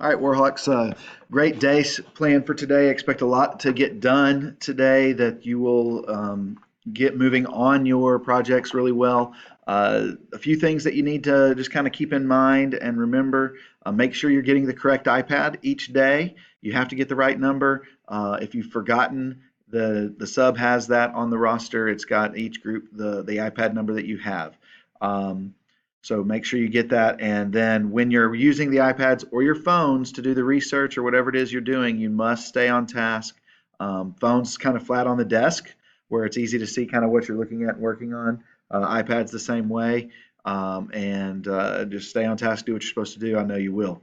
All right, Warhawks, great day planned for today. Expect a lot to get done today, that you will get moving on your projects really well. A few things that you need to just kind of keep in mind and remember. Make sure you're getting the correct iPad each day. You have to get the right number. If you've forgotten, the sub has that on the roster. It's got each group the iPad number that you have. Um, so make sure you get that. And then when you're using the iPads or your phones to do the research or whatever it is you're doing, you must stay on task. Phones kind of flat on the desk where it's easy to see kind of what you're looking at and working on. iPads the same way. And just stay on task, do what you're supposed to do. I know you will.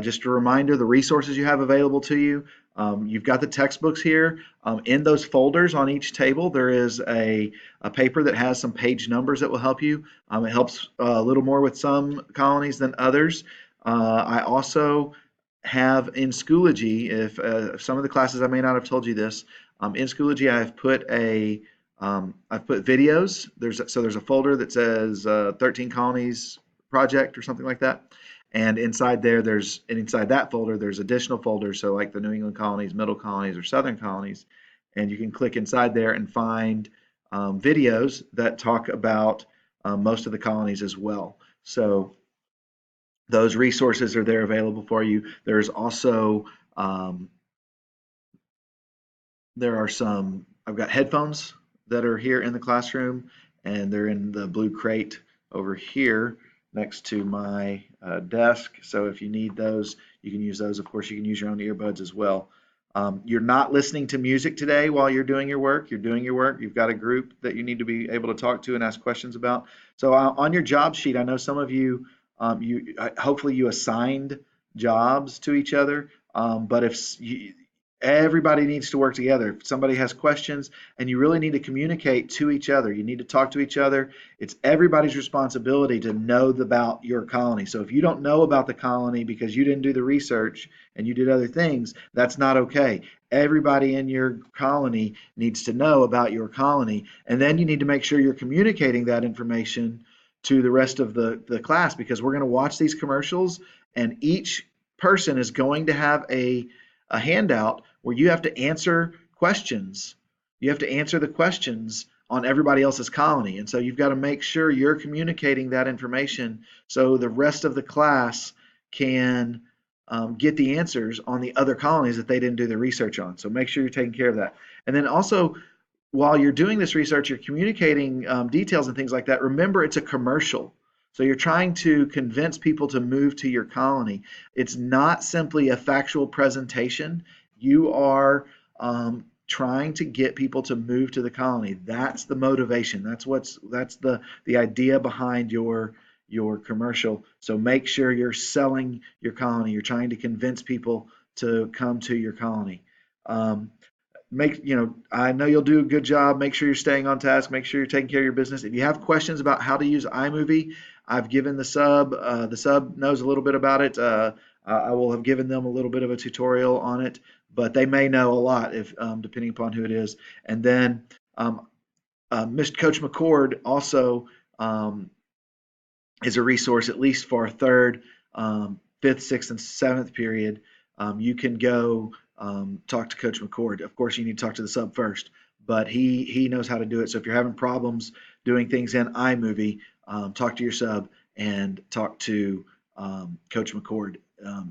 Just a reminder, the resources you have available to you. You've got the textbooks here. In those folders on each table, there is a paper that has some page numbers that will help you. It helps a little more with some colonies than others. I also have in Schoology, if some of the classes I may not have told you this, in Schoology I've put videos. There's a folder that says 13 colonies project or something like that. And inside inside that folder, there's additional folders. So like the New England colonies, middle colonies, or southern colonies. And you can click inside there and find videos that talk about most of the colonies as well. So those resources are there available for you. There's also, I've got headphones that are here in the classroom, and they're in the blue crate over here next to my desk. So if you need those, you can use those. Of course, you can use your own earbuds as well. You're not listening to music today while you're doing your work. You're doing your work. You've got a group that you need to be able to talk to and ask questions about. So on your job sheet, I know some of you, hopefully you assigned jobs to each other. But everybody needs to work together. If somebody has questions and you really need to communicate to each other, you need to talk to each other. It's everybody's responsibility to know about your colony. So if you don't know about the colony because you didn't do the research and you did other things, that's not okay. Everybody in your colony needs to know about your colony. And then you need to make sure you're communicating that information to the rest of the class, because we're going to watch these commercials, and each person is going to have a handout where you have to answer questions. You have to answer the questions on everybody else's colony. And so you've got to make sure you're communicating that information so the rest of the class can get the answers on the other colonies that they didn't do the research on. So make sure you're taking care of that. And then also, while you're doing this research, you're communicating details and things like that. Remember, it's a commercial. So you're trying to convince people to move to your colony. It's not simply a factual presentation. You are trying to get people to move to the colony. That's the motivation. That's the idea behind your commercial. So make sure you're selling your colony. You're trying to convince people to come to your colony. I know you'll do a good job. Make sure you're staying on task. Make sure you're taking care of your business. If you have questions about how to use iMovie, I've given the sub. The sub knows a little bit about it. I will have given them a little bit of a tutorial on it, but they may know a lot if depending upon who it is. And then Mr. Coach McCord also is a resource, at least for third, fifth, sixth, and seventh period. You can go talk to Coach McCord. Of course, you need to talk to the sub first, but he knows how to do it. So if you're having problems doing things in iMovie, talk to your sub and talk to Coach McCord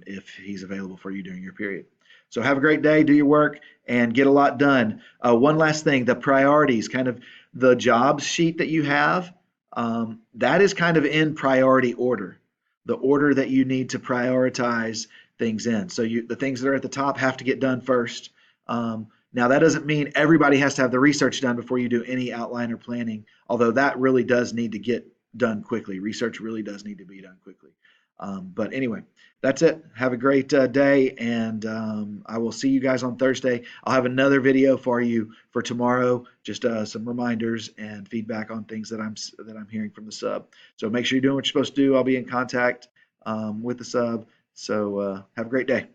if he's available for you during your period. So have a great day, do your work, and get a lot done. One last thing, the priorities, kind of the jobs sheet that you have, that is kind of in priority order, the order that you need to prioritize things in. So the things that are at the top have to get done first. Now, that doesn't mean everybody has to have the research done before you do any outline or planning, although that really does need to get done quickly. Research really does need to be done quickly. But anyway, that's it. Have a great day, and I will see you guys on Thursday. I'll have another video for you for tomorrow, just some reminders and feedback on things that I'm hearing from the sub. So make sure you're doing what you're supposed to do. I'll be in contact with the sub. So have a great day.